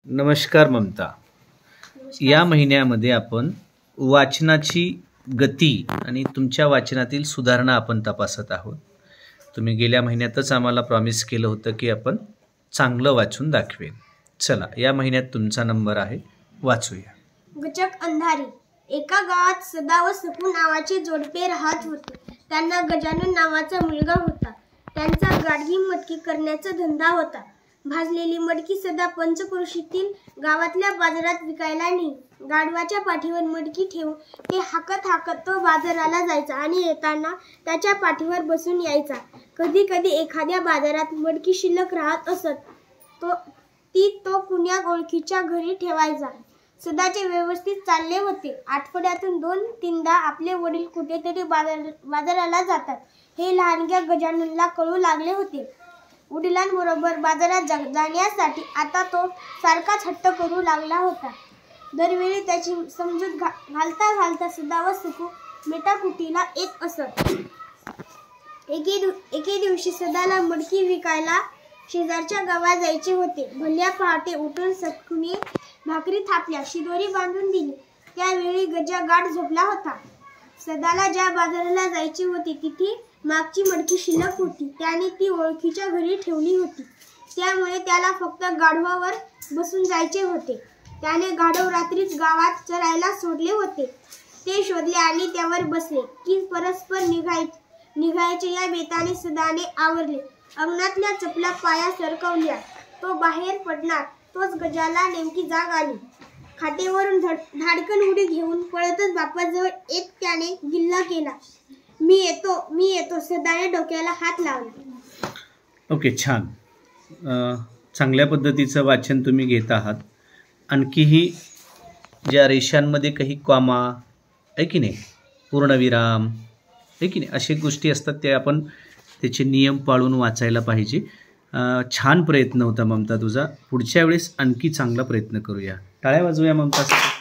नमस्कार ममता. या महिन्यामध्ये आपण वाचनाची गती आणि तुमच्या वाचनातील सुधारणा आपण तपासत आहोत. तुम्ही गेल्या महिन्यातच आम्हाला प्रॉमिस केलं होतं की आपण चांगलं वाचून दाखवेन. चला, या महिन्यात तुमचा नंबर आहे, वाचूया. गचक अंधारी. एका गावात सदा व सकू नावाचे जोडपे राहत होते. त्यांना गजानन नावाचा मुलगा होता. त्यांचा गाडगी मटकी करण्याचा धंदा होता. भाजलेली मटकी सदा पंचक्रोशीतील गावातल्या बाजारात विकायला नेई. गाढवाच्या पाठीवर मटकी ठेवून ते हाकत हाकत तो बाजाराला जायचा आणि येताना त्याच्या पाठीवर बसून यायचा. कधी कधी एखाद्या बाजारात मटकी शिल्लक राहत असत तो कुण्या ओळखीच्या घरी ठेवायचा. सदाचे व्यवस्थित चालले होते. आठवड्यातून 2-3दा आपले वडील कुठेतरी बाजाराला जातात हे लहानग्या गजाननला कळू लागले होते. वडिलांबरोबर बाजारात जाण्यासाठी आता तो सारखाच हट्ट करू लागला होता. दरवेळी त्याची समजूत घालता घालता सदा व सकू मेटाकुटीला येत असत. एके दिवशी सदाला मटकी विकायला शेजारच्या गावात जायचे होते. भल्या पहाटे उठून सकूने भाकरी थापल्या, शिदोरी बांधून दिली. त्यावेळी गजा गाढ झोपला होता. सदाला ज्या बाजाराला जायचे होते तिथे मागची मटकी शिल्लक होती. त्याने ती ओळखीच्या घरी ठेवली होती. त्यामुळे त्याला फक्त गाढवावर बसून जायचे होते. त्याने गाढव रात्रीच गावात चरायला सोडले होते. ते शोधले आणि त्यावर बसले की परस्पर निघायचे या बेताने सदाने आवरले. अंगणातल्या चपला पाया सरकवल्या. तो बाहेर पडणार तोच गजाला नेमकी जाग आली. खाटेवरून धाडकन उडी घेऊन पळतच बापाजवळ येत त्याने गिल्ला केला, मी येतो. सदाने डोक्याला हात लावला. ओके, छान. चांगल्या पद्धतीचं वाचन तुम्ही घेत आहात. आणखीही ज्या रेषांमध्ये काही कॉमा आहे की नाही, पूर्णविराम आहे की नाही, अशा गोष्टी असतात त्या आपण त्याचे नियम पाळून वाचायला पाहिजे. छान प्रयत्न होता ममता तुझा. पुढच्या वेळेस आणखी चांगला प्रयत्न करूया. टाळ्या वाजवूया ममतासाठी.